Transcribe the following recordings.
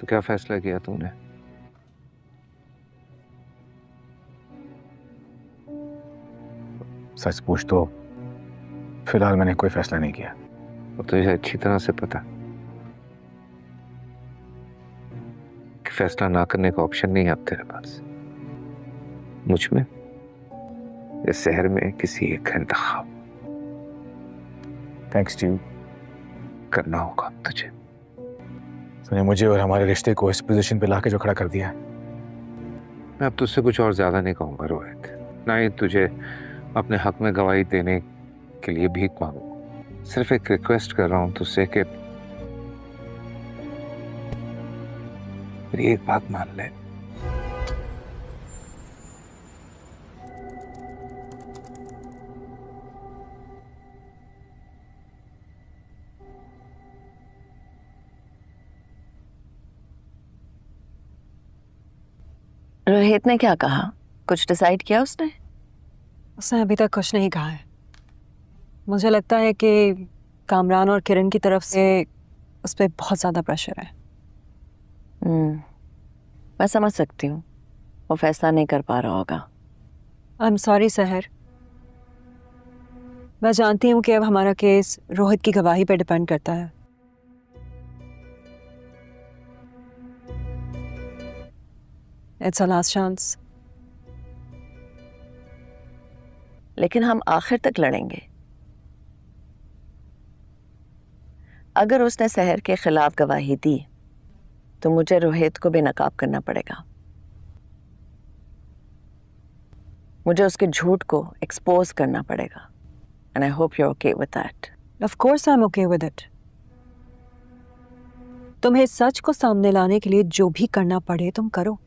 तो क्या फैसला किया तूने? सच पूछ तो फिलहाल मैंने कोई फैसला नहीं किया। और तुझे अच्छी तरह से पता कि फैसला ना करने का ऑप्शन नहीं है अब तेरे पास। मुझ में, इस शहर में किसी एक का इंतखाब थैंक्स टू यू करना होगा तुझे। तूने मुझे और हमारे रिश्ते को इस पोजीशन पे लाके जो खड़ा कर दिया है। मैं अब तुझसे कुछ और ज्यादा नहीं कहूंगा रोहित, ना ही तुझे अपने हक में गवाही देने के लिए भीख मांगूंगा। सिर्फ एक रिक्वेस्ट कर रहा हूं तुझसे कि मेरी एक बात मान ले। रोहित ने क्या कहा? कुछ डिसाइड किया उसने? उसने अभी तक कुछ नहीं कहा है। मुझे लगता है कि कामरान और किरण की तरफ से उस पर बहुत ज़्यादा प्रेशर है। मैं समझ सकती हूँ, वो फैसला नहीं कर पा रहा होगा। आई एम सॉरी सहर। मैं जानती हूँ कि अब हमारा केस रोहित की गवाही पे डिपेंड करता है। It's a last chance. लेकिन हम आखिर तक लड़ेंगे। अगर उसने सहर के खिलाफ गवाही दी तो मुझे रोहित को बेनकाब करना पड़ेगा। मुझे उसके झूठ को एक्सपोज करना पड़ेगा। And I hope you are okay with that. Of course I am okay with it. तुम्हें सच को सामने लाने के लिए जो भी करना पड़े तुम करो।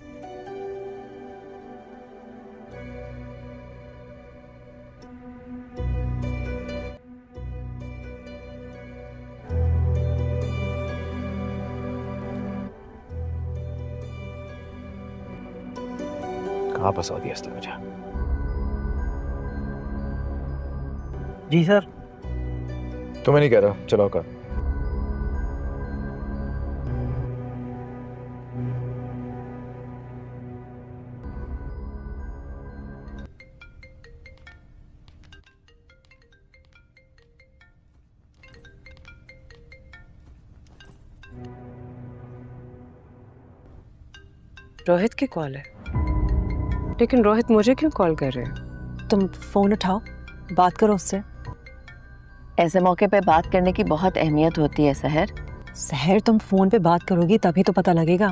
कहाँ फंसा दिया इसने मुझे? जी सर। तुम्हें नहीं कह रहा, चलो कर। रोहित की कॉल है, लेकिन रोहित मुझे क्यों कॉल कर रहे हैं? तुम फोन उठाओ, बात करो उससे। ऐसे मौके पे बात करने की बहुत अहमियत होती है सहर। सहर, तुम फोन पे बात करोगी तभी तो पता लगेगा।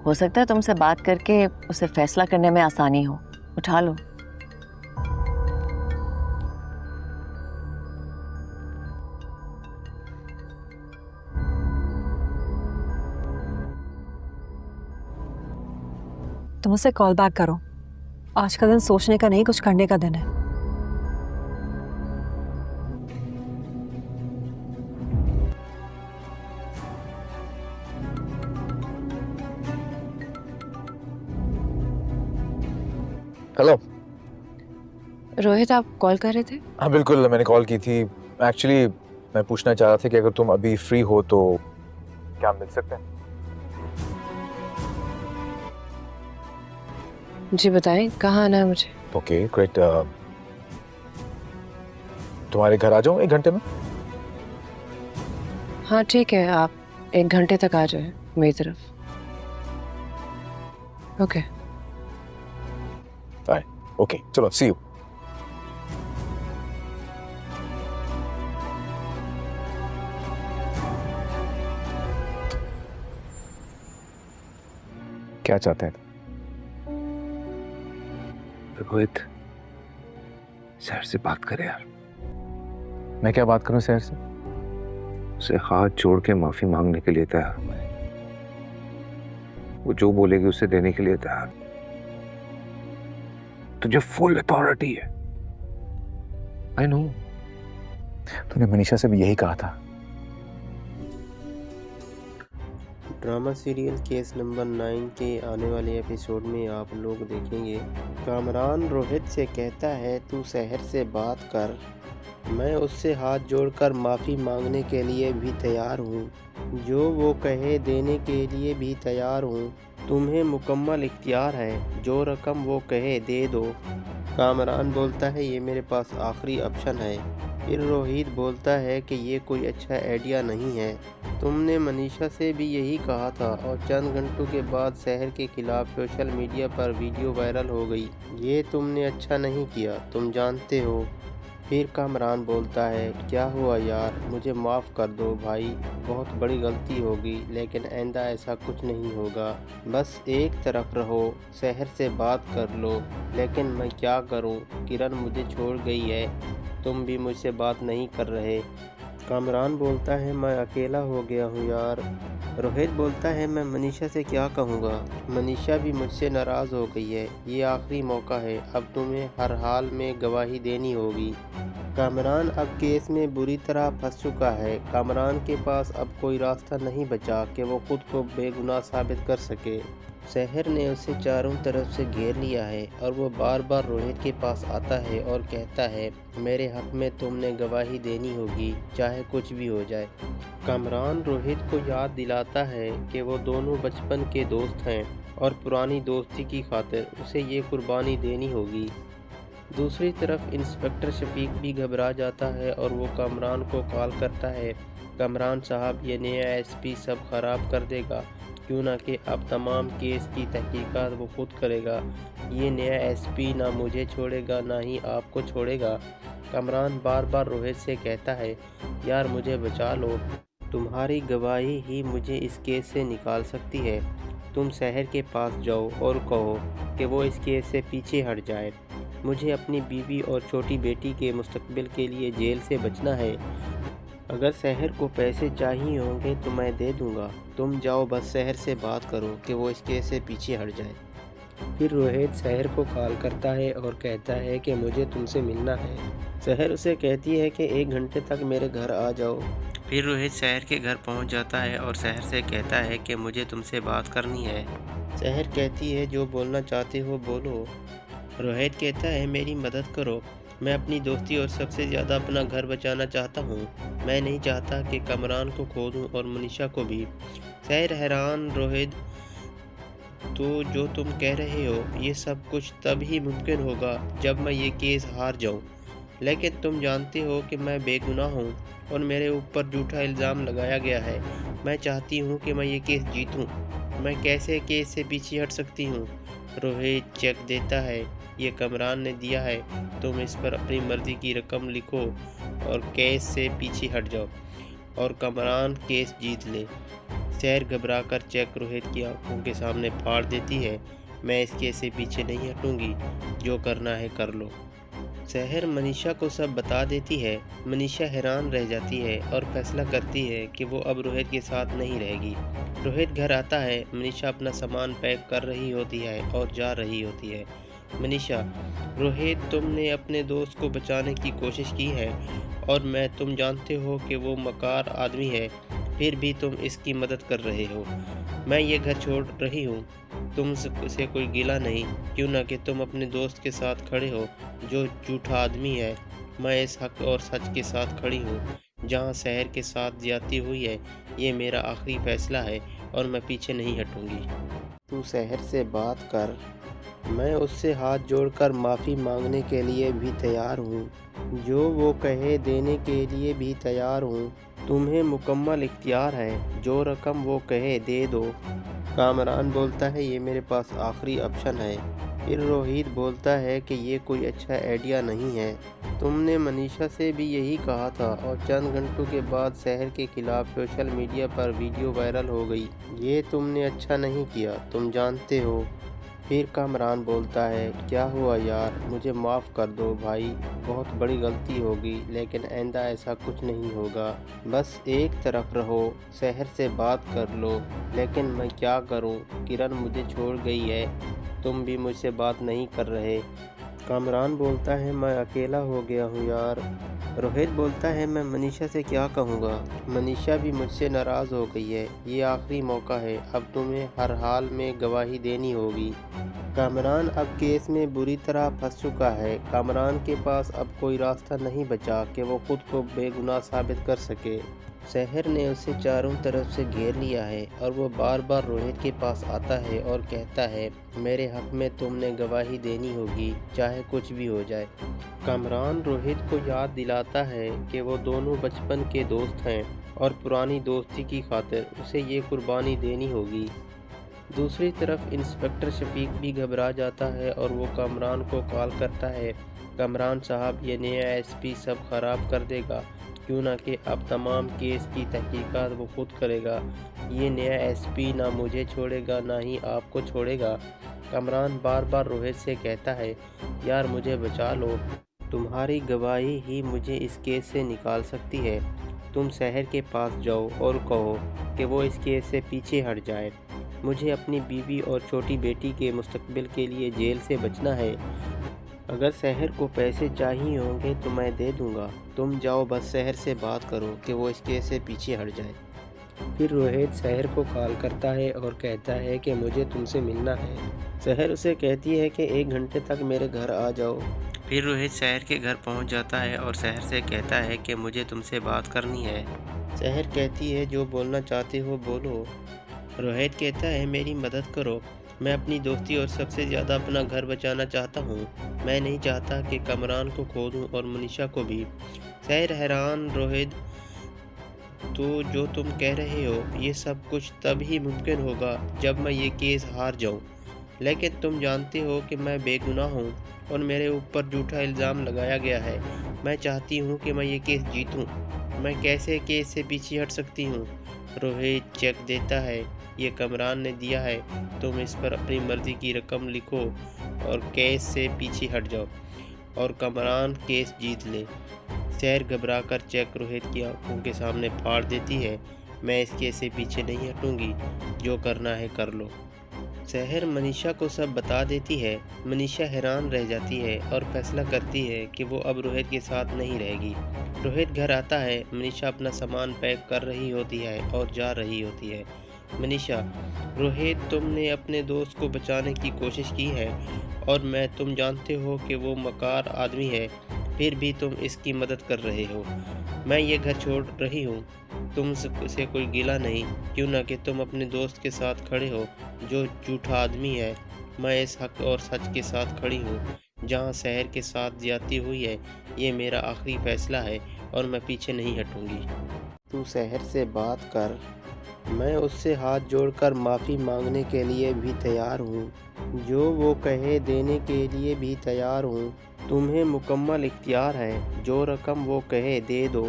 हो सकता है तुमसे बात करके उसे फैसला करने में आसानी हो। उठा लो। तुम उसे कॉल बैक करो। आज का दिन सोचने का नहीं, कुछ करने का दिन है। हेलो। रोहित, आप कॉल कर रहे थे? हाँ बिल्कुल, मैंने कॉल की थी। एक्चुअली मैं पूछना चाह रहा था कि अगर तुम अभी फ्री हो तो क्या मिल सकते हैं? जी बताएं, कहाँ आना है मुझे? Okay great. तुम्हारे घर आ जाऊँ 1 घंटे में? हाँ ठीक है, आप 1 घंटे तक आ जाए मेरी तरफ। ओके ओके चलो, सी यू। क्या चाहते हैं? रोहित, शहर से बात करे यार। मैं क्या बात करूं शहर से? उसे हाथ जोड़ के माफी मांगने के लिए तैयार हूं मैं। वो जो बोलेगी उसे देने के लिए तैयार। तुझे फुल अथॉरिटी है। I know. तूने मनीषा से भी यही कहा था। ड्रामा सीरियल केस नंबर 9 के आने वाले एपिसोड में आप लोग देखेंगे कामरान रोहित से कहता है तू शहर से बात कर, मैं उससे हाथ जोड़कर माफ़ी मांगने के लिए भी तैयार हूँ, जो वो कहे देने के लिए भी तैयार हूँ। तुम्हें मुकम्मल इख्तियार है, जो रकम वो कहे दे दो। कामरान बोलता है ये मेरे पास आखिरी ऑप्शन है। फिर रोहित बोलता है कि ये कोई अच्छा आइडिया नहीं है। तुमने मनीषा से भी यही कहा था और चंद घंटों के बाद शहर के खिलाफ सोशल मीडिया पर वीडियो वायरल हो गई। ये तुमने अच्छा नहीं किया, तुम जानते हो। फिर कामरान बोलता है क्या हुआ यार, मुझे माफ़ कर दो भाई, बहुत बड़ी गलती होगी, लेकिन आइंदा ऐसा कुछ नहीं होगा। बस एक तरफ रहो, शहर से बात कर लो। लेकिन मैं क्या करूं, किरण मुझे छोड़ गई है, तुम भी मुझसे बात नहीं कर रहे। कामरान बोलता है मैं अकेला हो गया हूँ यार। रोहित बोलता है मैं मनीषा से क्या कहूँगा, मनीषा भी मुझसे नाराज़ हो गई है। ये आखिरी मौका है, अब तुम्हें हर हाल में गवाही देनी होगी। कामरान अब केस में बुरी तरह फंस चुका है। कामरान के पास अब कोई रास्ता नहीं बचा कि वो खुद को बेगुनाह साबित कर सके। शहर ने उसे चारों तरफ से घेर लिया है और वो बार बार रोहित के पास आता है और कहता है मेरे हक में तुमने गवाही देनी होगी, चाहे कुछ भी हो जाए। कामरान रोहित को याद दिलाता है कि वो दोनों बचपन के दोस्त हैं और पुरानी दोस्ती की खातिर उसे ये कुर्बानी देनी होगी। दूसरी तरफ इंस्पेक्टर शफीक भी घबरा जाता है और वो कामरान को कॉल करता है, कामरान साहब ये नया एसपी सब खराब कर देगा, क्यों ना कि अब तमाम केस की तहकीकात वो खुद करेगा। ये नया एसपी ना मुझे छोड़ेगा ना ही आपको छोड़ेगा। कामरान बार बार रोहित से कहता है यार मुझे बचा लो, तुम्हारी गवाही ही मुझे इस केस से निकाल सकती है। तुम शहर के पास जाओ और कहो कि वो इस केस से पीछे हट जाए। मुझे अपनी बीवी और छोटी बेटी के मुस्तकबिल के लिए जेल से बचना है। अगर शहर को पैसे चाहिए होंगे तो मैं दे दूंगा, तुम जाओ बस शहर से बात करो कि वो इस केस से पीछे हट जाए। फिर रोहित शहर को कॉल करता है और कहता है कि मुझे तुमसे मिलना है। शहर उसे कहती है कि 1 घंटे तक मेरे घर आ जाओ। फिर रोहित शहर के घर पहुंच जाता है और शहर से कहता है कि मुझे तुमसे बात करनी है। शहर कहती है जो बोलना चाहते हो बोलो। रोहित कहता है मेरी मदद करो, मैं अपनी दोस्ती और सबसे ज़्यादा अपना घर बचाना चाहता हूँ। मैं नहीं चाहता कि कामरान को खो दूँ और मनीषा को भी। शहर हैरान, रोहित तो जो तुम कह रहे हो ये सब कुछ तब ही मुमकिन होगा जब मैं ये केस हार जाऊँ, लेकिन तुम जानते हो कि मैं बेगुनाह हूँ और मेरे ऊपर झूठा इल्ज़ाम लगाया गया है। मैं चाहती हूँ कि मैं ये केस जीतूँ, मैं कैसे केस से पीछे हट सकती हूँ। रोहित चेक देता है, ये कामरान ने दिया है, तुम इस पर अपनी मर्जी की रकम लिखो और केस से पीछे हट जाओ और कामरान केस जीत ले। शहर घबराकर चेक रोहित की आंखों के सामने फाड़ देती है, मैं इस केस से पीछे नहीं हटूंगी, जो करना है कर लो। शहर मनीषा को सब बता देती है। मनीषा हैरान रह जाती है और फैसला करती है कि वो अब रोहित के साथ नहीं रहेगी। रोहित घर आता है, मनीषा अपना सामान पैक कर रही होती है और जा रही होती है। मनीषा, रोहित तुमने अपने दोस्त को बचाने की कोशिश की है और तुम जानते हो कि वो मकार आदमी है, फिर भी तुम इसकी मदद कर रहे हो। मैं ये घर छोड़ रही हूँ, तुमसे कोई गिला नहीं, क्यों ना कि तुम अपने दोस्त के साथ खड़े हो जो झूठा आदमी है। मैं इस हक और सच के साथ खड़ी हूँ। जहाँ शहर के साथ ज्यादती हुई है, ये मेरा आखिरी फैसला है और मैं पीछे नहीं हटूंगी। तू शहर से बात कर, मैं उससे हाथ जोड़कर माफ़ी मांगने के लिए भी तैयार हूँ, जो वो कहे देने के लिए भी तैयार हूँ। तुम्हें मुकम्मल इख्तियार है, जो रकम वो कहे दे दो। कामरान बोलता है ये मेरे पास आखिरी ऑप्शन है। फिर रोहित बोलता है कि ये कोई अच्छा आइडिया नहीं है। तुमने मनीषा से भी यही कहा था और चंद घंटों के बाद शहर के खिलाफ सोशल मीडिया पर वीडियो वायरल हो गई। ये तुमने अच्छा नहीं किया, तुम जानते हो। फिर कामरान बोलता है क्या हुआ यार, मुझे माफ़ कर दो भाई, बहुत बड़ी गलती होगी, लेकिन आइंदा ऐसा कुछ नहीं होगा। बस एक तरफ रहो, शहर से बात कर लो। लेकिन मैं क्या करूं, किरण मुझे छोड़ गई है, तुम भी मुझसे बात नहीं कर रहे। कामरान बोलता है मैं अकेला हो गया हूँ यार। रोहित बोलता है मैं मनीषा से क्या कहूँगा, मनीषा भी मुझसे नाराज़ हो गई है। ये आखिरी मौका है, अब तुम्हें हर हाल में गवाही देनी होगी। कामरान अब केस में बुरी तरह फंस चुका है। कामरान के पास अब कोई रास्ता नहीं बचा कि वो खुद को बेगुनाह साबित कर सके। शहर ने उसे चारों तरफ से घेर लिया है और वो बार बार रोहित के पास आता है और कहता है, मेरे हक में तुमने गवाही देनी होगी, चाहे कुछ भी हो जाए। कामरान रोहित को याद दिलाता है कि वो दोनों बचपन के दोस्त हैं और पुरानी दोस्ती की खातिर उसे ये कुर्बानी देनी होगी। दूसरी तरफ इंस्पेक्टर शफीक भी घबरा जाता है और वो कामरान को कॉल करता है, कामरान साहब, ये नया एसपी सब खराब कर देगा, क्यों ना कि अब तमाम केस की तहकीकात वो खुद करेगा। ये नया एसपी ना मुझे छोड़ेगा ना ही आपको छोड़ेगा। कामरान बार बार रोहित से कहता है, यार मुझे बचा लो, तुम्हारी गवाही ही मुझे इस केस से निकाल सकती है। तुम शहर के पास जाओ और कहो कि वो इस केस से पीछे हट जाए। मुझे अपनी बीवी और छोटी बेटी के मुस्तकबिल के लिए जेल से बचना है। अगर शहर को पैसे चाहिए होंगे तो मैं दे दूंगा। तुम जाओ, बस शहर से बात करो कि वो इस केस से पीछे हट जाए। फिर रोहित शहर को कॉल करता है और कहता है कि मुझे तुमसे मिलना है। शहर उसे कहती है कि 1 घंटे तक मेरे घर आ जाओ। फिर रोहित शहर के घर पहुंच जाता है और शहर से कहता है कि मुझे तुमसे बात करनी है। शहर कहती है, जो बोलना चाहते हो बोलो। रोहित कहता है, मेरी मदद करो, मैं अपनी दोस्ती और सबसे ज़्यादा अपना घर बचाना चाहता हूँ। मैं नहीं चाहता कि कामरान को खो दूँ और मनीषा को भी। शहर हैरान, रोहित, तो जो तुम कह रहे हो ये सब कुछ तब ही मुमकिन होगा जब मैं ये केस हार जाऊँ, लेकिन तुम जानते हो कि मैं बेगुनाह हूँ और मेरे ऊपर झूठा इल्ज़ाम लगाया गया है। मैं चाहती हूँ कि मैं ये केस जीतूँ। मैं कैसे केस से पीछे हट सकती हूँ? रोहित चेक देता है, ये कामरान ने दिया है, तुम इस पर अपनी मर्जी की रकम लिखो और केस से पीछे हट जाओ और कामरान केस जीत ले। शहर घबराकर चेक रोहित की आंखों के सामने फाड़ देती है। मैं इस केस से पीछे नहीं हटूंगी, जो करना है कर लो। शहर मनीषा को सब बता देती है। मनीषा हैरान रह जाती है और फैसला करती है कि वो अब रोहित के साथ नहीं रहेगी। रोहित घर आता है। मनीषा अपना सामान पैक कर रही होती है और जा रही होती है। मनीषा, रोहित, तुमने अपने दोस्त को बचाने की कोशिश की है और तुम जानते हो कि वो मकार आदमी है, फिर भी तुम इसकी मदद कर रहे हो। मैं ये घर छोड़ रही हूँ, तुमसे कोई गिला नहीं, क्यों ना कि तुम अपने दोस्त के साथ खड़े हो जो झूठा आदमी है। मैं इस हक और सच के साथ खड़ी हूँ। जहाँ शहर के साथ ज्यादती हुई है, ये मेरा आखिरी फैसला है और मैं पीछे नहीं हटूंगी। तू शहर से बात कर, मैं उससे हाथ जोड़कर माफ़ी मांगने के लिए भी तैयार हूँ, जो वो कहे देने के लिए भी तैयार हूँ। तुम्हें मुकम्मल इख्तियार है, जो रकम वो कहे दे दो।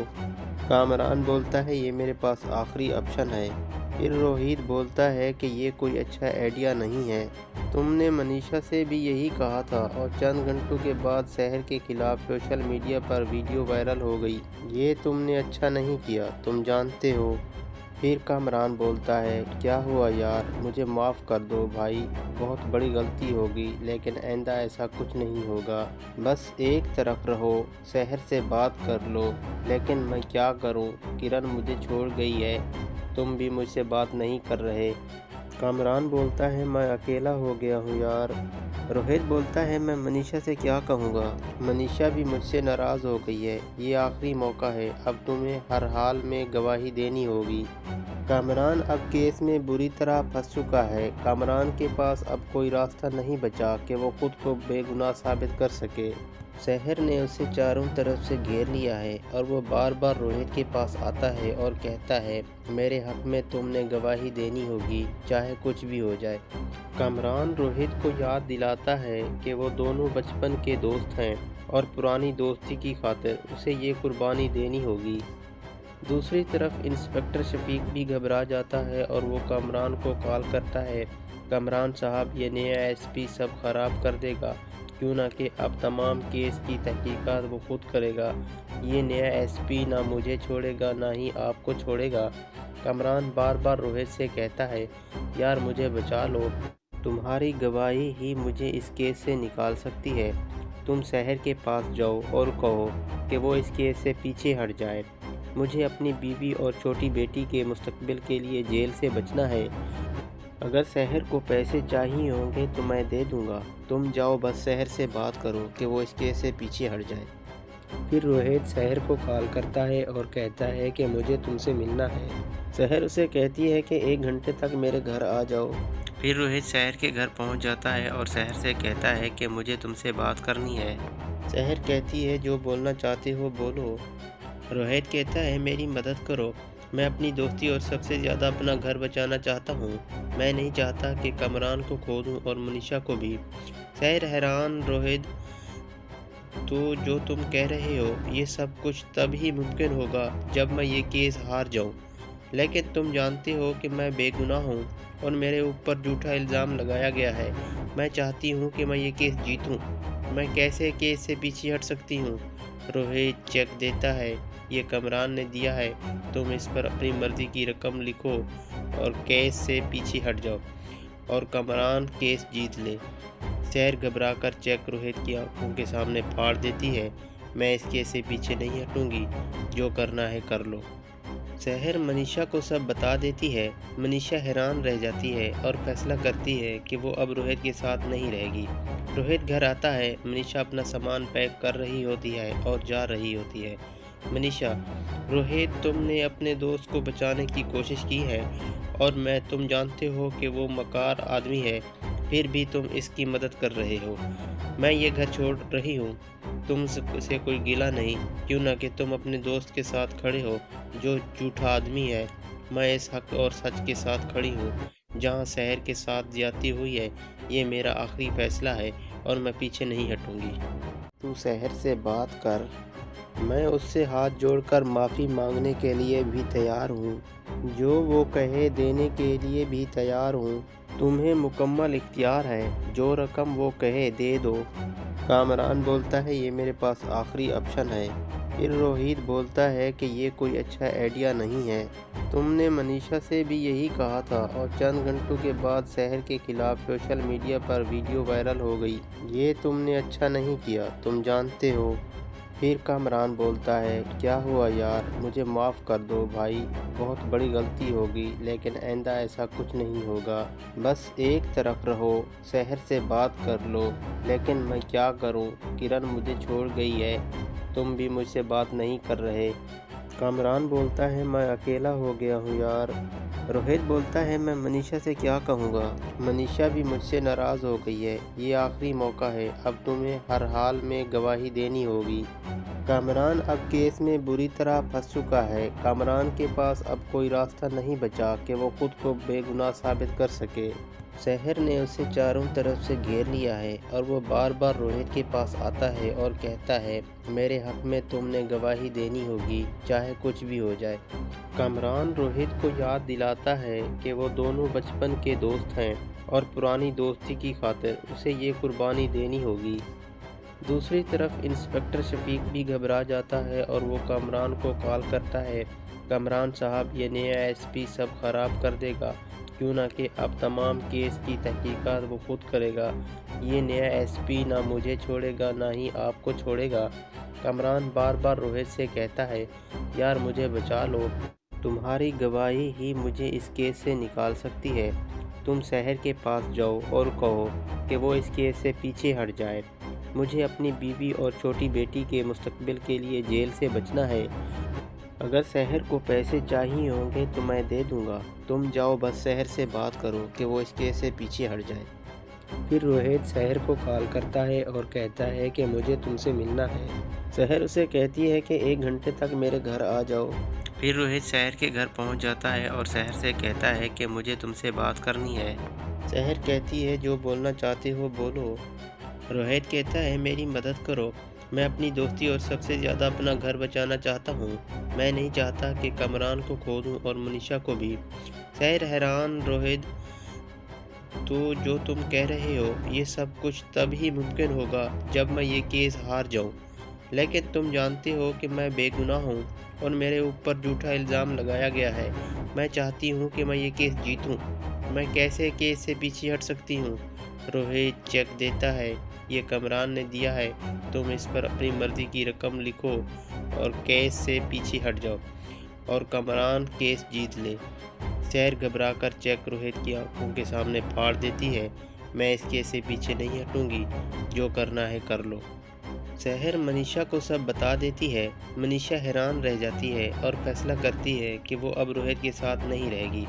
कामरान बोलता है, ये मेरे पास आखिरी ऑप्शन है। फिर रोहित बोलता है कि ये कोई अच्छा आइडिया नहीं है। तुमने मनीषा से भी यही कहा था और चंद घंटों के बाद शहर के खिलाफ सोशल मीडिया पर वीडियो वायरल हो गई। ये तुमने अच्छा नहीं किया, तुम जानते हो। फिर कामरान बोलता है, क्या हुआ यार, मुझे माफ़ कर दो भाई, बहुत बड़ी गलती होगी, लेकिन आइंदा ऐसा कुछ नहीं होगा। बस एक तरफ रहो, शहर से बात कर लो। लेकिन मैं क्या करूं, किरण मुझे छोड़ गई है, तुम भी मुझसे बात नहीं कर रहे। कामरान बोलता है, मैं अकेला हो गया हूँ यार। रोहित बोलता है, मैं मनीषा से क्या कहूँगा, मनीषा भी मुझसे नाराज़ हो गई है। ये आखिरी मौका है, अब तुम्हें हर हाल में गवाही देनी होगी। कामरान अब केस में बुरी तरह फंस चुका है। कामरान के पास अब कोई रास्ता नहीं बचा कि वो खुद को बेगुनाह साबित कर सके। शहर ने उसे चारों तरफ से घेर लिया है और वो बार बार रोहित के पास आता है और कहता है, मेरे हक में तुमने गवाही देनी होगी, चाहे कुछ भी हो जाए। कामरान रोहित को याद दिलाता है कि वो दोनों बचपन के दोस्त हैं और पुरानी दोस्ती की खातिर उसे ये कुर्बानी देनी होगी। दूसरी तरफ इंस्पेक्टर शफीक भी घबरा जाता है और वो कामरान को कॉल करता है, कामरान साहब, ये नया एसपी सब खराब कर देगा, क्यों ना कि अब तमाम केस की तहकीकात वो खुद करेगा। ये नया एसपी ना मुझे छोड़ेगा ना ही आपको छोड़ेगा। कामरान बार बार रोहित से कहता है, यार मुझे बचा लो, तुम्हारी गवाही ही मुझे इस केस से निकाल सकती है। तुम शहर के पास जाओ और कहो कि वो इस केस से पीछे हट जाए। मुझे अपनी बीवी और छोटी बेटी के मुस्तकबिल के लिए जेल से बचना है। अगर शहर को पैसे चाहिए होंगे तो मैं दे दूंगा। तुम जाओ, बस शहर से बात करो कि वो इस केस से पीछे हट जाए। फिर रोहित शहर को कॉल करता है और कहता है कि मुझे तुमसे मिलना है। शहर उसे कहती है कि 1 घंटे तक मेरे घर आ जाओ। फिर रोहित शहर के घर पहुंच जाता है और शहर से कहता है कि मुझे तुमसे बात करनी है। शहर कहती है जो बोलना चाहते हो बोलो। रोहित कहता है मेरी मदद करो, मैं अपनी दोस्ती और सबसे ज़्यादा अपना घर बचाना चाहता हूँ। मैं नहीं चाहता कि कमरान को खो दूँ और मनीषा को भी। शहर हैरान, रोहित तो जो तुम कह रहे हो ये सब कुछ तभी मुमकिन होगा जब मैं ये केस हार जाऊं। लेकिन तुम जानते हो कि मैं बेगुनाह हूं और मेरे ऊपर झूठा इल्ज़ाम लगाया गया है। मैं चाहती हूं कि मैं ये केस जीतूं। मैं कैसे केस से पीछे हट सकती हूं? रोहित चेक देता है, ये कमरान ने दिया है, तुम इस पर अपनी मर्जी की रकम लिखो और केस से पीछे हट जाओ और कमरान केस जीत ले। शहर घबराकर चेक रोहित की आंखों के सामने फाड़ देती है। मैं इस केस से पीछे नहीं हटूंगी, जो करना है कर लो। शहर मनीषा को सब बता देती है। मनीषा हैरान रह जाती है और फैसला करती है कि वो अब रोहित के साथ नहीं रहेगी। रोहित घर आता है, मनीषा अपना सामान पैक कर रही होती है और जा रही होती है। मनीषा, रोहित तुमने अपने दोस्त को बचाने की कोशिश की है और तुम जानते हो कि वो मकार आदमी है, फिर भी तुम इसकी मदद कर रहे हो। मैं ये घर छोड़ रही हूँ, तुमसे कोई गिला नहीं, क्यों ना कि तुम अपने दोस्त के साथ खड़े हो जो झूठा आदमी है। मैं इस हक और सच के साथ खड़ी हूँ। जहाँ शहर के साथ ज्यादती हुई है, ये मेरा आखिरी फैसला है और मैं पीछे नहीं हटूंगी। तू शहर से बात कर, मैं उससे हाथ जोड़कर माफ़ी मांगने के लिए भी तैयार हूँ। जो वो कहे देने के लिए भी तैयार हूँ। तुम्हें मुकम्मल इख्तियार है, जो रकम वो कहे दे दो। कामरान बोलता है ये मेरे पास आखिरी ऑप्शन है। फिर रोहित बोलता है कि ये कोई अच्छा आइडिया नहीं है। तुमने मनीषा से भी यही कहा था और चंद घंटों के बाद शहर के खिलाफ सोशल मीडिया पर वीडियो वायरल हो गई। ये तुमने अच्छा नहीं किया, तुम जानते हो। फिर कामरान बोलता है क्या हुआ यार, मुझे माफ़ कर दो भाई, बहुत बड़ी गलती होगी, लेकिन आइंदा ऐसा कुछ नहीं होगा। बस एक तरफ रहो, शहर से बात कर लो। लेकिन मैं क्या करूं, किरण मुझे छोड़ गई है, तुम भी मुझसे बात नहीं कर रहे। कामरान बोलता है मैं अकेला हो गया हूँ यार। रोहित बोलता है मैं मनीषा से क्या कहूँगा, मनीषा भी मुझसे नाराज़ हो गई है। ये आखिरी मौका है, अब तुम्हें हर हाल में गवाही देनी होगी। कामरान अब केस में बुरी तरह फंस चुका है। कामरान के पास अब कोई रास्ता नहीं बचा कि वो खुद को बेगुनाह साबित कर सके। शहर ने उसे चारों तरफ से घेर लिया है और वो बार बार रोहित के पास आता है और कहता है मेरे हक में तुमने गवाही देनी होगी, चाहे कुछ भी हो जाए। कामरान रोहित को याद दिलाता है कि वो दोनों बचपन के दोस्त हैं और पुरानी दोस्ती की खातिर उसे ये कुर्बानी देनी होगी। दूसरी तरफ इंस्पेक्टर शफीक भी घबरा जाता है और वो कामरान को कॉल करता है, कामरान साहब ये नया एसपी सब खराब कर देगा, क्यों ना कि अब तमाम केस की तहकीकात वो खुद करेगा। ये नया एसपी ना मुझे छोड़ेगा ना ही आपको छोड़ेगा। कामरान बार बार रोहित से कहता है यार मुझे बचा लो, तुम्हारी गवाही ही मुझे इस केस से निकाल सकती है। तुम शहर के पास जाओ और कहो कि वो इस केस से पीछे हट जाए। मुझे अपनी बीवी और छोटी बेटी के मुस्तकबिल के लिए जेल से बचना है। अगर शहर को पैसे चाहिए होंगे तो मैं दे दूंगा। तुम जाओ, बस शहर से बात करो कि वो इस केस से पीछे हट जाए। फिर रोहित शहर को कॉल करता है और कहता है कि मुझे तुमसे मिलना है। शहर उसे कहती है कि 1 घंटे तक मेरे घर आ जाओ। फिर रोहित शहर के घर पहुंच जाता है और शहर से कहता है कि मुझे तुमसे बात करनी है। शहर कहती है जो बोलना चाहते हो बोलो। रोहित कहता है मेरी मदद करो, मैं अपनी दोस्ती और सबसे ज़्यादा अपना घर बचाना चाहता हूँ। मैं नहीं चाहता कि कमरान को खो दूँ और मनीषा को भी। शहर हैरान, रोहित तो जो तुम कह रहे हो ये सब कुछ तभी मुमकिन होगा जब मैं ये केस हार जाऊँ। लेकिन तुम जानते हो कि मैं बेगुनाह हूँ और मेरे ऊपर झूठा इल्ज़ाम लगाया गया है। मैं चाहती हूँ कि मैं ये केस जीतूँ। मैं कैसे केस से पीछे हट सकती हूँ? रोहित चेक देता है, ये कमरान ने दिया है, तुम इस पर अपनी मर्जी की रकम लिखो और केस से पीछे हट जाओ और कमरान केस जीत ले। सहर घबराकर चेक रोहित की आंखों के सामने फाड़ देती है। मैं इस केस से पीछे नहीं हटूंगी, जो करना है कर लो। सहर मनीषा को सब बता देती है। मनीषा हैरान रह जाती है और फैसला करती है कि वो अब रोहित के साथ नहीं रहेगी।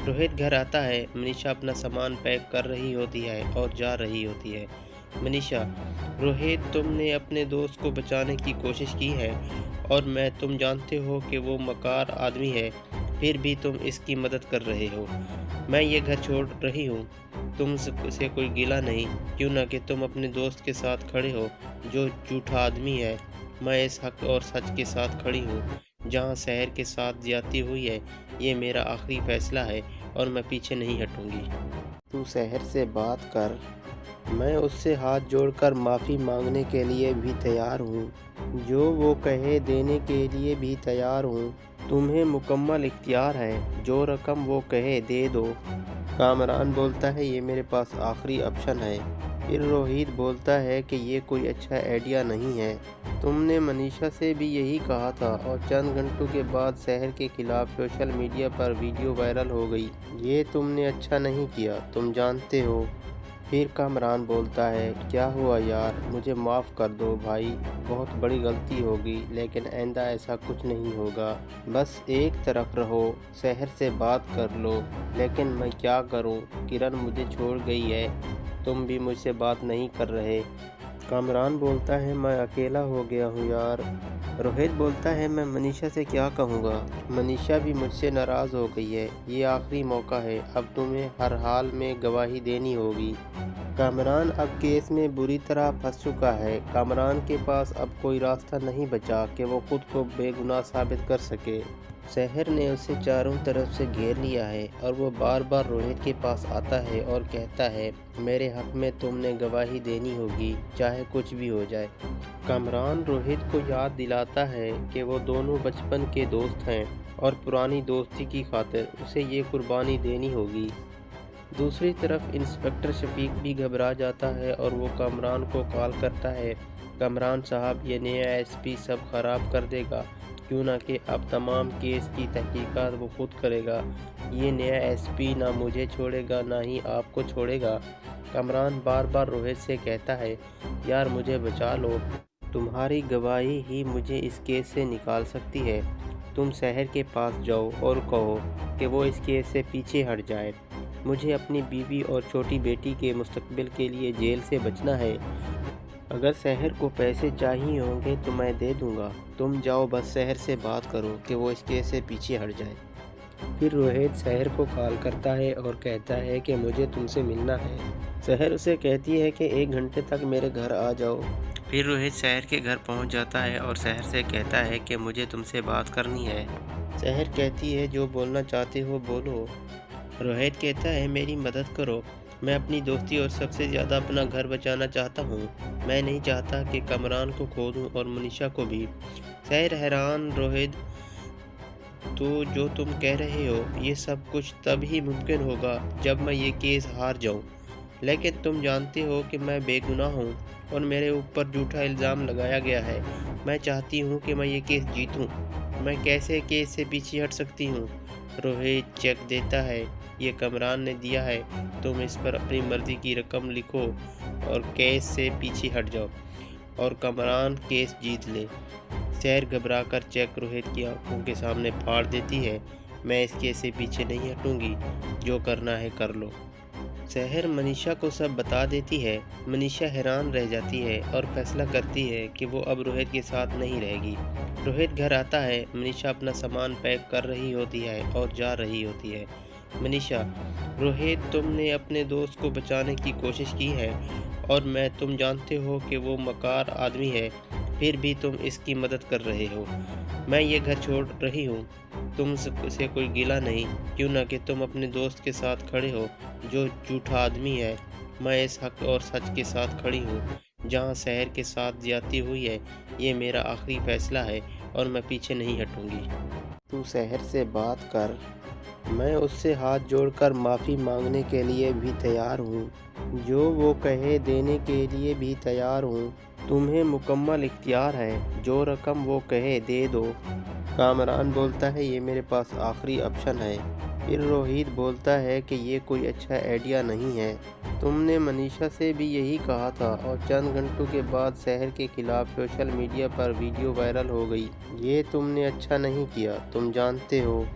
रोहित घर आता है। मनीषा अपना सामान पैक कर रही होती है और जा रही होती है। मनीषा, रोहित, तुमने अपने दोस्त को बचाने की कोशिश की है और तुम जानते हो कि वो मकार आदमी है, फिर भी तुम इसकी मदद कर रहे हो। मैं ये घर छोड़ रही हूँ, तुमसे कोई गिला नहीं, क्यों ना कि तुम अपने दोस्त के साथ खड़े हो जो झूठा आदमी है। मैं इस हक और सच के साथ खड़ी हूँ। जहाँ सहर के साथ ज्यादती हुई है, ये मेरा आखिरी फैसला है और मैं पीछे नहीं हटूंगी। तू सहर से बात कर। मैं उससे हाथ जोड़कर माफ़ी मांगने के लिए भी तैयार हूँ, जो वो कहे देने के लिए भी तैयार हूँ। तुम्हें मुकम्मल इख्तियार है, जो रकम वो कहे दे दो। कामरान बोलता है, ये मेरे पास आखिरी ऑप्शन है। फिर रोहित बोलता है कि ये कोई अच्छा आइडिया नहीं है। तुमने मनीषा से भी यही कहा था और चंद घंटों के बाद सहर के खिलाफ सोशल मीडिया पर वीडियो वायरल हो गई। ये तुमने अच्छा नहीं किया, तुम जानते हो। फिर कामरान बोलता है, क्या हुआ यार, मुझे माफ़ कर दो भाई, बहुत बड़ी गलती होगी, लेकिन आइंदा ऐसा कुछ नहीं होगा। बस एक तरफ रहो, सहर से बात कर लो। लेकिन मैं क्या करूं, किरण मुझे छोड़ गई है, तुम भी मुझसे बात नहीं कर रहे। कामरान बोलता है, मैं अकेला हो गया हूँ यार। रोहित बोलता है, मैं मनीषा से क्या कहूँगा, मनीषा भी मुझसे नाराज़ हो गई है। ये आखिरी मौका है, अब तुम्हें हर हाल में गवाही देनी होगी। कामरान अब केस में बुरी तरह फंस चुका है। कामरान के पास अब कोई रास्ता नहीं बचा कि वो खुद को बेगुनाह साबित कर सके। सहर ने उसे चारों तरफ से घेर लिया है और वो बार बार रोहित के पास आता है और कहता है, मेरे हक में तुमने गवाही देनी होगी, चाहे कुछ भी हो जाए। कामरान रोहित को याद दिलाता है कि वो दोनों बचपन के दोस्त हैं और पुरानी दोस्ती की खातिर उसे ये कुर्बानी देनी होगी। दूसरी तरफ इंस्पेक्टर शफीक भी घबरा जाता है और वो कामरान को कॉल करता है, कामरान साहब, ये नया एसपी सब खराब कर देगा, क्यों ना कि अब तमाम केस की तहकीकात वो खुद करेगा। ये नया एसपी ना मुझे छोड़ेगा ना ही आपको छोड़ेगा। कामरान बार बार रोहित से कहता है, यार मुझे बचा लो, तुम्हारी गवाही ही मुझे इस केस से निकाल सकती है। तुम सहर के पास जाओ और कहो कि वो इस केस से पीछे हट जाए। मुझे अपनी बीवी और छोटी बेटी के मुस्तकबिल के लिए जेल से बचना है। अगर सहर को पैसे चाहिए होंगे तो मैं दे दूंगा। तुम जाओ, बस सहर से बात करो कि वो इस केस से पीछे हट जाए। फिर रोहित सहर को कॉल करता है और कहता है कि मुझे तुमसे मिलना है। सहर उसे कहती है कि 1 घंटे तक मेरे घर आ जाओ। फिर रोहित सहर के घर पहुंच जाता है और सहर से कहता है कि मुझे तुमसे बात करनी है। सहर कहती है, जो बोलना चाहते हो बोलो। रोहित कहता है, मेरी मदद करो, मैं अपनी दोस्ती और सबसे ज़्यादा अपना घर बचाना चाहता हूँ। मैं नहीं चाहता कि कामरान को खो दूँ और मनीषा को भी। सहर हैरान, रोहित, तो जो तुम कह रहे हो ये सब कुछ तब ही मुमकिन होगा जब मैं ये केस हार जाऊँ, लेकिन तुम जानते हो कि मैं बेगुनाह हूँ और मेरे ऊपर झूठा इल्ज़ाम लगाया गया है। मैं चाहती हूँ कि मैं ये केस जीतूँ। मैं कैसे केस से पीछे हट सकती हूँ? रोहित चेक देता है, ये कामरान ने दिया है, तुम इस पर अपनी मर्जी की रकम लिखो और केस से पीछे हट जाओ और कामरान केस जीत ले। सहर घबराकर चेक रोहित की आंखों के सामने फाड़ देती है। मैं इस केस से पीछे नहीं हटूंगी, जो करना है कर लो। सहर मनीषा को सब बता देती है। मनीषा हैरान रह जाती है और फैसला करती है कि वो अब रोहित के साथ नहीं रहेगी। रोहित घर आता है। मनीषा अपना सामान पैक कर रही होती है और जा रही होती है। मनीषा, रोहित, तुमने अपने दोस्त को बचाने की कोशिश की है और तुम जानते हो कि वो मकार आदमी है, फिर भी तुम इसकी मदद कर रहे हो। मैं ये घर छोड़ रही हूँ, तुमसे कोई गिला नहीं, क्यों ना कि तुम अपने दोस्त के साथ खड़े हो जो झूठा आदमी है। मैं इस हक और सच के साथ खड़ी हूँ। जहाँ सहर के साथ ज्यादती हुई है, ये मेरा आखिरी फैसला है और मैं पीछे नहीं हटूंगी। तू सहर से बात कर। मैं उससे हाथ जोड़कर माफ़ी मांगने के लिए भी तैयार हूँ, जो वो कहे देने के लिए भी तैयार हूँ। तुम्हें मुकम्मल इख्तियार है, जो रकम वो कहे दे दो। कामरान बोलता है, ये मेरे पास आखिरी ऑप्शन है। फिर रोहित बोलता है कि ये कोई अच्छा आइडिया नहीं है। तुमने मनीषा से भी यही कहा था और चंद घंटों के बाद शहर के खिलाफ सोशल मीडिया पर वीडियो वायरल हो गई। ये तुमने अच्छा नहीं किया, तुम जानते हो।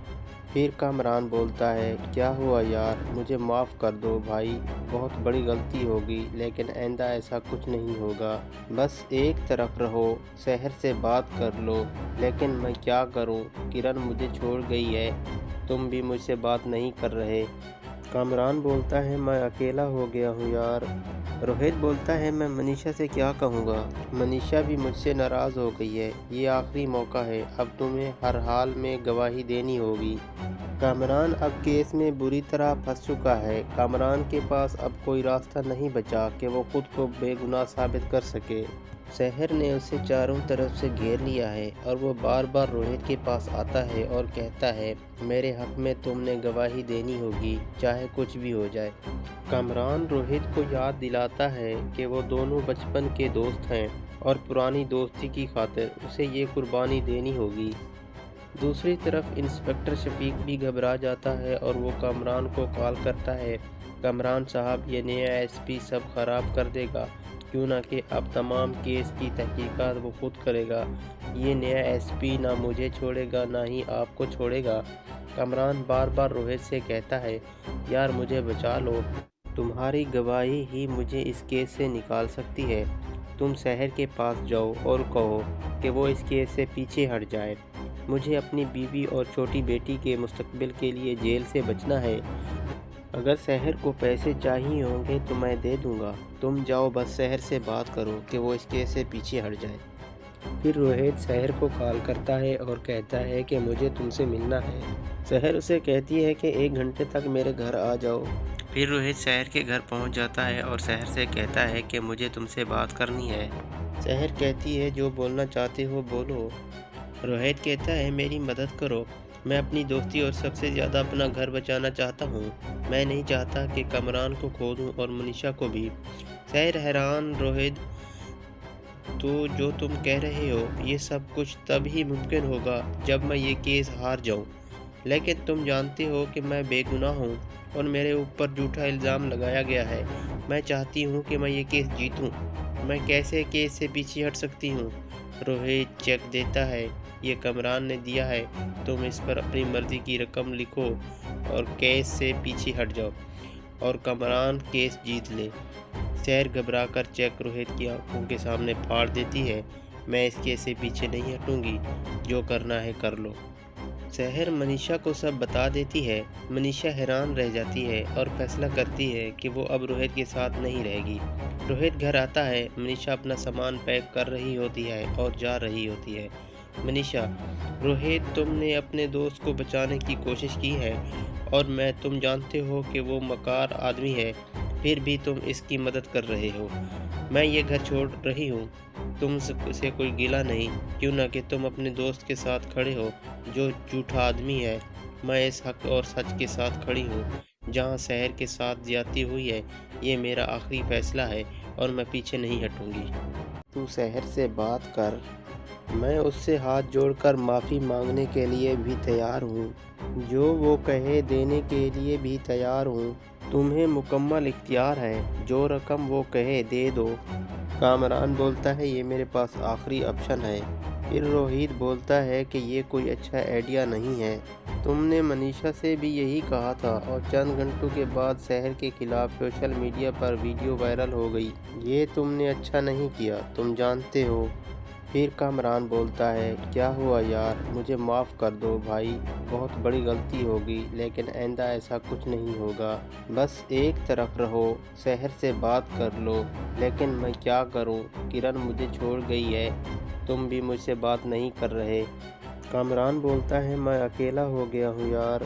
फिर कामरान बोलता है, क्या हुआ यार, मुझे माफ़ कर दो भाई, बहुत बड़ी गलती होगी, लेकिन आइंदा ऐसा कुछ नहीं होगा। बस एक तरफ रहो, शहर से बात कर लो। लेकिन मैं क्या करूं, किरण मुझे छोड़ गई है, तुम भी मुझसे बात नहीं कर रहे। कामरान बोलता है, मैं अकेला हो गया हूँ यार। रोहित बोलता है, मैं मनीषा से क्या कहूँगा, मनीषा भी मुझसे नाराज़ हो गई है। ये आखिरी मौका है, अब तुम्हें हर हाल में गवाही देनी होगी। कामरान अब केस में बुरी तरह फंस चुका है। कामरान के पास अब कोई रास्ता नहीं बचा कि वो खुद को बेगुनाह साबित कर सके। शहर ने उसे चारों तरफ से घेर लिया है और वो बार बार रोहित के पास आता है और कहता है, मेरे हक में तुमने गवाही देनी होगी, चाहे कुछ भी हो जाए। कामरान रोहित को याद दिलाता है कि वो दोनों बचपन के दोस्त हैं और पुरानी दोस्ती की खातिर उसे ये कुर्बानी देनी होगी। दूसरी तरफ इंस्पेक्टर शफीक भी घबरा जाता है और वो कामरान को कॉल करता है, कामरान साहब, ये नया एसपी सब खराब कर देगा, क्यों ना कि अब तमाम केस की तहकीकात वो खुद करेगा। ये नया एसपी ना मुझे छोड़ेगा ना ही आपको छोड़ेगा। कामरान बार बार रोहित से कहता है, यार मुझे बचा लो, तुम्हारी गवाही ही मुझे इस केस से निकाल सकती है। तुम शहर के पास जाओ और कहो कि वो इस केस से पीछे हट जाए। मुझे अपनी बीवी और छोटी बेटी के मुस्तकबिल के लिए जेल से बचना है। अगर शहर को पैसे चाहिए होंगे तो मैं दे दूंगा, तुम जाओ, बस शहर से बात करो कि वो इस केस से पीछे हट जाए। फिर रोहित शहर को कॉल करता है और कहता है कि मुझे तुमसे मिलना है। शहर उसे कहती है कि 1 घंटे तक मेरे घर आ जाओ। फिर रोहित शहर के घर पहुंच जाता है और शहर से कहता है कि मुझे तुमसे बात करनी है। शहर कहती है, जो बोलना चाहते हो बोलो। रोहित कहता है, मेरी मदद करो, मैं अपनी दोस्ती और सबसे ज़्यादा अपना घर बचाना चाहता हूँ। मैं नहीं चाहता कि कामरान को खो दूँ और मनीषा को भी। शहर हैरान, रोहित, तो जो तुम कह रहे हो ये सब कुछ तब ही मुमकिन होगा जब मैं ये केस हार जाऊँ, लेकिन तुम जानते हो कि मैं बेगुनाह हूँ और मेरे ऊपर झूठा इल्ज़ाम लगाया गया है। मैं चाहती हूँ कि मैं ये केस जीतूँ। मैं कैसे केस से पीछे हट सकती हूँ? रोहित चेक देता है, ये कामरान ने दिया है, तुम इस पर अपनी मर्जी की रकम लिखो और केस से पीछे हट जाओ और कामरान केस जीत ले। शहर घबराकर चेक रोहित की आंखों के सामने फाड़ देती है। मैं इस केस से पीछे नहीं हटूंगी, जो करना है कर लो। शहर मनीषा को सब बता देती है। मनीषा हैरान रह जाती है और फैसला करती है कि वो अब रोहित के साथ नहीं रहेगी। रोहित घर आता है, मनीषा अपना सामान पैक कर रही होती है और जा रही होती है। मनीषा, रोहित, तुमने अपने दोस्त को बचाने की कोशिश की है और तुम जानते हो कि वो मकार आदमी है, फिर भी तुम इसकी मदद कर रहे हो। मैं ये घर छोड़ रही हूँ, तुमसे कोई गिला नहीं, क्यों ना कि तुम अपने दोस्त के साथ खड़े हो जो झूठा आदमी है। मैं इस हक और सच के साथ खड़ी हूँ। जहाँ शहर के साथ ज्यादती हुई है, ये मेरा आखिरी फैसला है और मैं पीछे नहीं हटूंगी। तू शहर से बात कर, मैं उससे हाथ जोड़कर माफ़ी मांगने के लिए भी तैयार हूँ, जो वो कहे देने के लिए भी तैयार हूँ। तुम्हें मुकम्मल इख्तियार है, जो रकम वो कहे दे दो। कामरान बोलता है, ये मेरे पास आखिरी ऑप्शन है। फिर रोहित बोलता है कि ये कोई अच्छा आइडिया नहीं है। तुमने मनीषा से भी यही कहा था और चंद घंटों के बाद शहर के खिलाफ सोशल मीडिया पर वीडियो वायरल हो गई। ये तुमने अच्छा नहीं किया, तुम जानते हो। फिर कामरान बोलता है, क्या हुआ यार, मुझे माफ़ कर दो भाई, बहुत बड़ी गलती होगी, लेकिन आइंदा ऐसा कुछ नहीं होगा। बस एक तरफ रहो, शहर से बात कर लो। लेकिन मैं क्या करूं, किरण मुझे छोड़ गई है, तुम भी मुझसे बात नहीं कर रहे। कामरान बोलता है, मैं अकेला हो गया हूँ यार।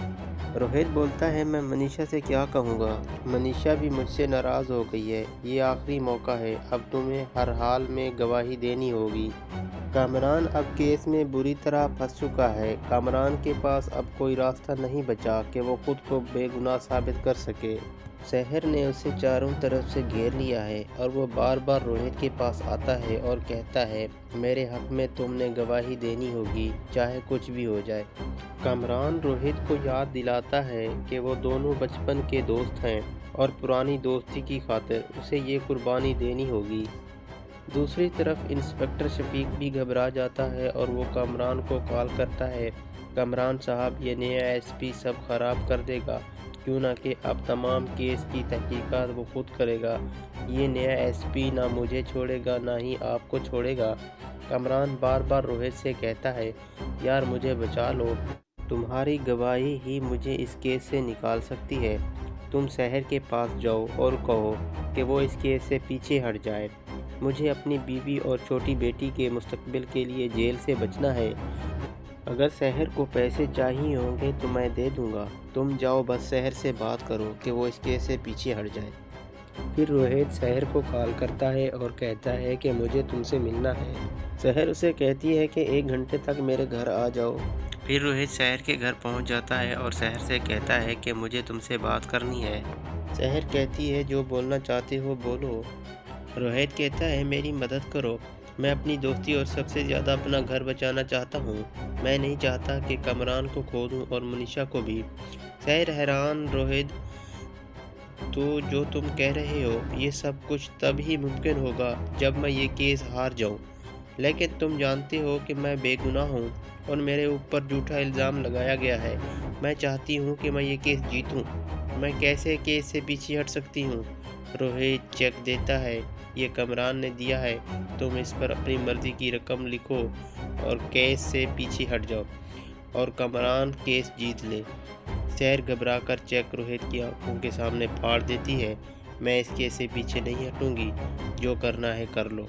रोहित बोलता है, मैं मनीषा से क्या कहूँगा, मनीषा भी मुझसे नाराज़ हो गई है। ये आखिरी मौका है, अब तुम्हें हर हाल में गवाही देनी होगी। कामरान अब केस में बुरी तरह फंस चुका है। कामरान के पास अब कोई रास्ता नहीं बचा कि वो खुद को बेगुनाह साबित कर सके। शहर ने उसे चारों तरफ से घेर लिया है और वो बार बार रोहित के पास आता है और कहता है मेरे हक में तुमने गवाही देनी होगी, चाहे कुछ भी हो जाए। कामरान रोहित को याद दिलाता है कि वो दोनों बचपन के दोस्त हैं और पुरानी दोस्ती की खातिर उसे ये कुर्बानी देनी होगी। दूसरी तरफ इंस्पेक्टर शफीक भी घबरा जाता है और वो कामरान को कॉल करता है, कामरान साहब ये नया एसपी सब खराब कर देगा, क्यों ना कि अब तमाम केस की तहकीकात वो खुद करेगा। ये नया एसपी ना मुझे छोड़ेगा ना ही आपको छोड़ेगा। कामरान बार बार रोहित से कहता है यार मुझे बचा लो, तुम्हारी गवाही ही मुझे इस केस से निकाल सकती है। तुम शहर के पास जाओ और कहो कि वो इस केस से पीछे हट जाए। मुझे अपनी बीवी और छोटी बेटी के मुस्तकबिल के लिए जेल से बचना है। अगर शहर को पैसे चाहिए होंगे तो मैं दे दूंगा, तुम जाओ बस शहर से बात करो कि वो इस केस से पीछे हट जाए। फिर रोहित शहर को कॉल करता है और कहता है कि मुझे तुमसे मिलना है। शहर उसे कहती है कि 1 घंटे तक मेरे घर आ जाओ। फिर रोहित शहर के घर पहुंच जाता है और शहर से कहता है कि मुझे तुमसे बात करनी है। शहर कहती है जो बोलना चाहते हो बोलो। रोहित कहता है मेरी मदद करो, मैं अपनी दोस्ती और सबसे ज़्यादा अपना घर बचाना चाहता हूँ। मैं नहीं चाहता कि कामरान को खो दूँ और मनीषा को भी। शहर हैरान, रोहित तो जो तुम कह रहे हो ये सब कुछ तब ही मुमकिन होगा जब मैं ये केस हार जाऊँ, लेकिन तुम जानते हो कि मैं बेगुनाह हूँ और मेरे ऊपर झूठा इल्ज़ाम लगाया गया है। मैं चाहती हूँ कि मैं ये केस जीतूँ। मैं कैसे केस से पीछे हट सकती हूँ? रोहित चेक देता है, ये कामरान ने दिया है, तुम इस पर अपनी मर्जी की रकम लिखो और केस से पीछे हट जाओ और कामरान केस जीत ले। शहर घबराकर चेक रोहित की आंखों के सामने फाड़ देती है। मैं इस केस से पीछे नहीं हटूंगी, जो करना है कर लो।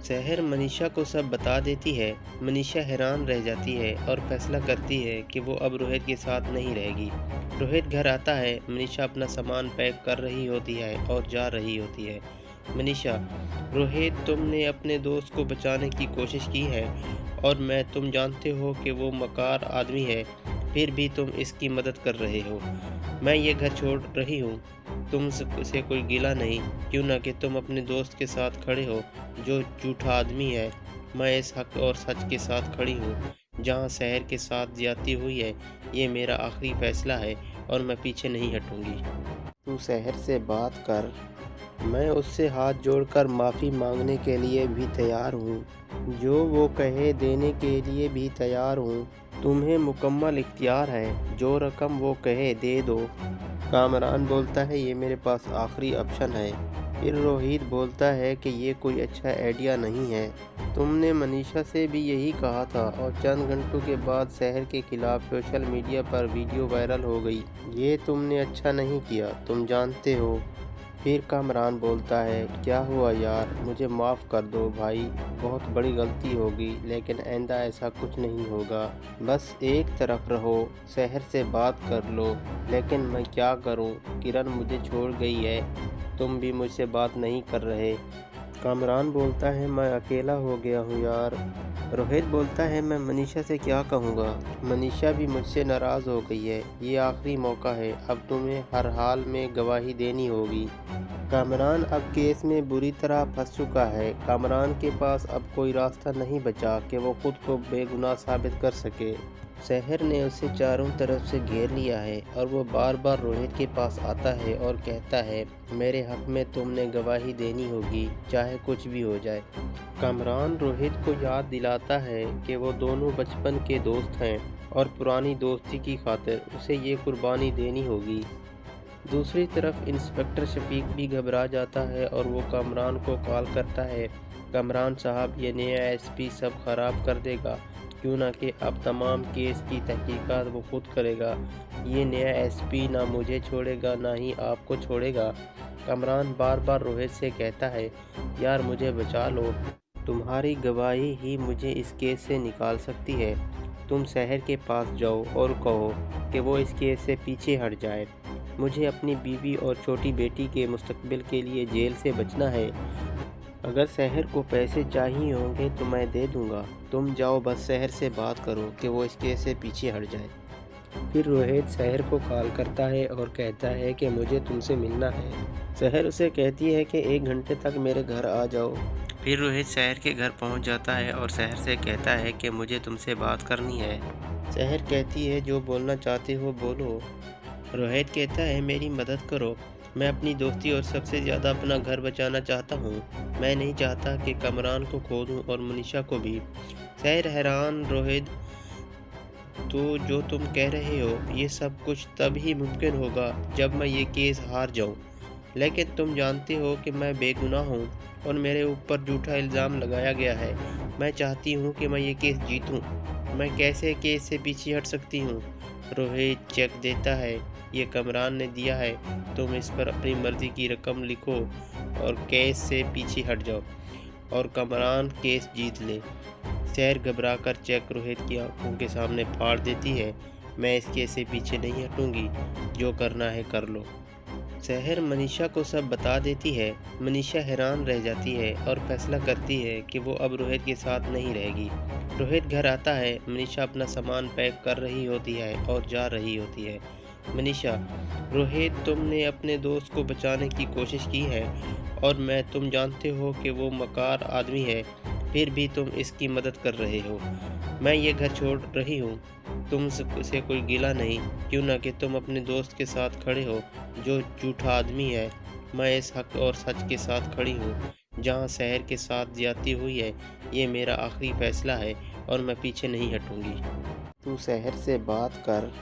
शहर मनीषा को सब बता देती है। मनीषा हैरान रह जाती है और फैसला करती है कि वो अब रोहित के साथ नहीं रहेगी। रोहित घर आता है, मनीषा अपना सामान पैक कर रही होती है और जा रही होती है। मनीषा, रोहित तुमने अपने दोस्त को बचाने की कोशिश की है और तुम जानते हो कि वो मकार आदमी है, फिर भी तुम इसकी मदद कर रहे हो। मैं ये घर छोड़ रही हूँ, तुमसे कोई गिला नहीं, क्यों ना कि तुम अपने दोस्त के साथ खड़े हो जो झूठा आदमी है। मैं इस हक और सच के साथ खड़ी हूँ। जहाँ शहर के साथ ज्यादती हुई है, ये मेरा आखिरी फैसला है और मैं पीछे नहीं हटूंगी। तू शहर से बात कर, मैं उससे हाथ जोड़कर माफ़ी मांगने के लिए भी तैयार हूँ, जो वो कहे देने के लिए भी तैयार हूँ। तुम्हें मुकम्मल इख्तियार है, जो रकम वो कहे दे दो। कामरान बोलता है ये मेरे पास आखिरी ऑप्शन है। फिर रोहित बोलता है कि ये कोई अच्छा आइडिया नहीं है, तुमने मनीषा से भी यही कहा था और चंद घंटों के बाद शहर के खिलाफ सोशल मीडिया पर वीडियो वायरल हो गई। ये तुमने अच्छा नहीं किया, तुम जानते हो। फिर कामरान बोलता है क्या हुआ यार, मुझे माफ़ कर दो भाई, बहुत बड़ी गलती होगी, लेकिन आइंदा ऐसा कुछ नहीं होगा। बस एक तरफ रहो, शहर से बात कर लो। लेकिन मैं क्या करूं, किरण मुझे छोड़ गई है, तुम भी मुझसे बात नहीं कर रहे। कामरान बोलता है मैं अकेला हो गया हूँ यार। रोहित बोलता है मैं मनीषा से क्या कहूँगा, मनीषा भी मुझसे नाराज़ हो गई है। ये आखिरी मौका है, अब तुम्हें हर हाल में गवाही देनी होगी। कामरान अब केस में बुरी तरह फंस चुका है। कामरान के पास अब कोई रास्ता नहीं बचा कि वो खुद को बेगुनाह साबित कर सके। शहर ने उसे चारों तरफ से घेर लिया है और वो बार बार रोहित के पास आता है और कहता है मेरे हक में तुमने गवाही देनी होगी, चाहे कुछ भी हो जाए। कामरान रोहित को याद दिलाता है कि वो दोनों बचपन के दोस्त हैं और पुरानी दोस्ती की खातिर उसे ये कुर्बानी देनी होगी। दूसरी तरफ इंस्पेक्टर शफीक भी घबरा जाता है और वो कामरान को कॉल करता है, कामरान साहब ये नया एसपी सब खराब कर देगा, क्यों ना कि अब तमाम केस की तहकीकात वो खुद करेगा। ये नया एसपी ना मुझे छोड़ेगा ना ही आपको छोड़ेगा। कामरान बार बार रोहित से कहता है यार मुझे बचा लो, तुम्हारी गवाही ही मुझे इस केस से निकाल सकती है। तुम शहर के पास जाओ और कहो कि वो इस केस से पीछे हट जाए। मुझे अपनी बीवी और छोटी बेटी के मुस्तकबिल के लिए जेल से बचना है। अगर शहर को पैसे चाहिए होंगे तो मैं दे दूंगा, तुम जाओ बस शहर से बात करो कि वो इस केस से पीछे हट जाए। फिर रोहित शहर को कॉल करता है और कहता है कि मुझे तुमसे मिलना है। शहर उसे कहती है कि 1 घंटे तक मेरे घर आ जाओ। फिर रोहित शहर के घर पहुंच जाता है और शहर से कहता है कि मुझे तुमसे बात करनी है। शहर कहती है जो बोलना चाहते हो बोलो। रोहित कहता है मेरी मदद करो, मैं अपनी दोस्ती और सबसे ज़्यादा अपना घर बचाना चाहता हूँ। मैं नहीं चाहता कि कमरान को खो दूँ और मनीषा को भी। शहर हैरान, रोहित तो जो तुम कह रहे हो ये सब कुछ तब ही मुमकिन होगा जब मैं ये केस हार जाऊं। लेकिन तुम जानते हो कि मैं बेगुनाह हूँ और मेरे ऊपर झूठा इल्ज़ाम लगाया गया है। मैं चाहती हूँ कि मैं ये केस जीतूं। मैं कैसे केस से पीछे हट सकती हूँ? रोहित चेक देता है, ये कमरान ने दिया है, तुम इस पर अपनी मर्ज़ी की रकम लिखो और केस से पीछे हट जाओ और कमरान केस जीत ले। शहर घबराकर चेक रोहित की आंखों के सामने फाड़ देती है। मैं इस केस से पीछे नहीं हटूंगी, जो करना है कर लो। शहर मनीषा को सब बता देती है। मनीषा हैरान रह जाती है और फैसला करती है कि वो अब रोहित के साथ नहीं रहेगी। रोहित घर आता है। मनीषा अपना सामान पैक कर रही होती है और जा रही होती है। मनीषा, रोहित तुमने अपने दोस्त को बचाने की कोशिश की है और तुम जानते हो कि वो मकार आदमी है, फिर भी तुम इसकी मदद कर रहे हो। मैं ये घर छोड़ रही हूँ, तुमसे कोई गिला नहीं, क्यों ना कि तुम अपने दोस्त के साथ खड़े हो जो झूठा आदमी है। मैं इस हक और सच के साथ खड़ी हूँ। जहाँ शहर के साथ ज्यादती हुई है, ये मेरा आखिरी फैसला है और मैं पीछे नहीं हटूंगी। तू शहर से बात कर,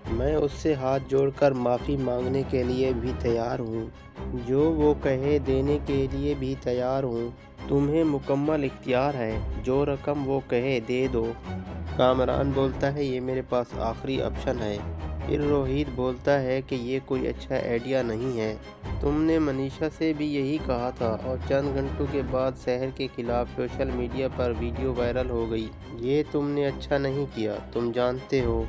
मैं उससे हाथ जोड़कर माफ़ी मांगने के लिए भी तैयार हूँ। जो वो कहे देने के लिए भी तैयार हूँ। तुम्हें मुकम्मल इख्तियार है, जो रकम वो कहे दे दो। कामरान बोलता है ये मेरे पास आखिरी ऑप्शन है। फिर रोहित बोलता है कि ये कोई अच्छा आइडिया नहीं है। तुमने मनीषा से भी यही कहा था और चंद घंटों के बाद शहर के खिलाफ सोशल मीडिया पर वीडियो वायरल हो गई। ये तुमने अच्छा नहीं किया, तुम जानते हो।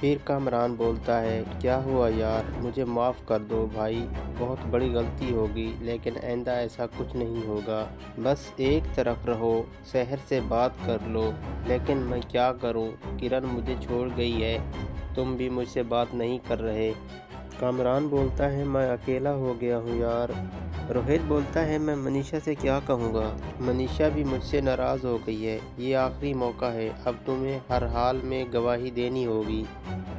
फिर कामरान बोलता है क्या हुआ यार, मुझे माफ़ कर दो भाई, बहुत बड़ी गलती होगी, लेकिन आइंदा ऐसा कुछ नहीं होगा। बस एक तरफ रहो, शहर से बात कर लो। लेकिन मैं क्या करूं, किरण मुझे छोड़ गई है, तुम भी मुझसे बात नहीं कर रहे। कामरान बोलता है मैं अकेला हो गया हूँ यार। रोहित बोलता है मैं मनीषा से क्या कहूँगा, मनीषा भी मुझसे नाराज़ हो गई है। ये आखिरी मौका है, अब तुम्हें हर हाल में गवाही देनी होगी।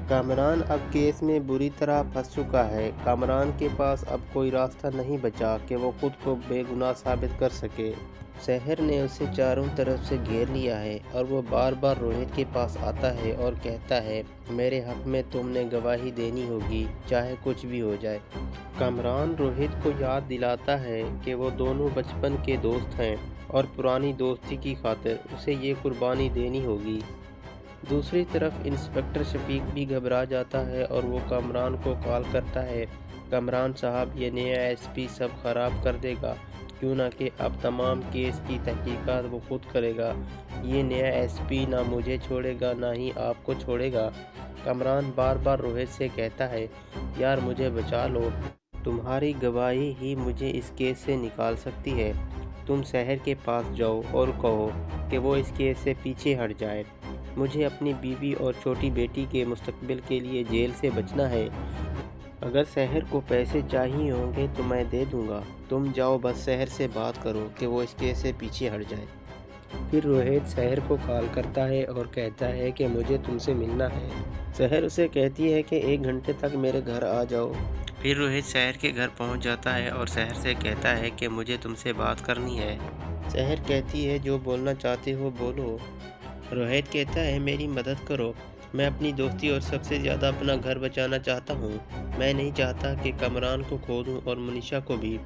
कामरान अब केस में बुरी तरह फंस चुका है। कामरान के पास अब कोई रास्ता नहीं बचा कि वो खुद को बेगुनाह साबित कर सके। शहर ने उसे चारों तरफ से घेर लिया है और वो बार बार रोहित के पास आता है और कहता है मेरे हक में तुमने गवाही देनी होगी, चाहे कुछ भी हो जाए। कामरान रोहित को याद दिलाता है कि वो दोनों बचपन के दोस्त हैं और पुरानी दोस्ती की खातिर उसे ये कुर्बानी देनी होगी। दूसरी तरफ इंस्पेक्टर शफीक भी घबरा जाता है और वो कामरान को कॉल करता है। कामरान साहब, ये नया एसपी सब खराब कर देगा, क्यों ना कि अब तमाम केस की तहकीकात वो खुद करेगा। ये नया एसपी ना मुझे छोड़ेगा ना ही आपको छोड़ेगा। कामरान बार बार रोहित से कहता है यार मुझे बचा लो, तुम्हारी गवाही ही मुझे इस केस से निकाल सकती है। तुम शहर के पास जाओ और कहो कि वो इस केस से पीछे हट जाए। मुझे अपनी बीवी और छोटी बेटी के मुस्तकबिल के लिए जेल से बचना है। अगर शहर को पैसे चाहिए होंगे तो मैं दे दूंगा, तुम जाओ बस शहर से बात करो कि वो इस केस से पीछे हट जाए। फिर रोहित शहर को कॉल करता है और कहता है कि मुझे तुमसे मिलना है। शहर उसे कहती है कि 1 घंटे तक मेरे घर आ जाओ। फिर रोहित शहर के घर पहुंच जाता है और शहर से कहता है कि मुझे तुमसे बात करनी है। शहर कहती है जो बोलना चाहते हो बोलो। रोहित कहता है मेरी मदद करो, मैं अपनी दोस्ती और सबसे ज़्यादा अपना घर बचाना चाहता हूँ। मैं नहीं चाहता कि कमरान को खो दूँ और मनीषा को भी।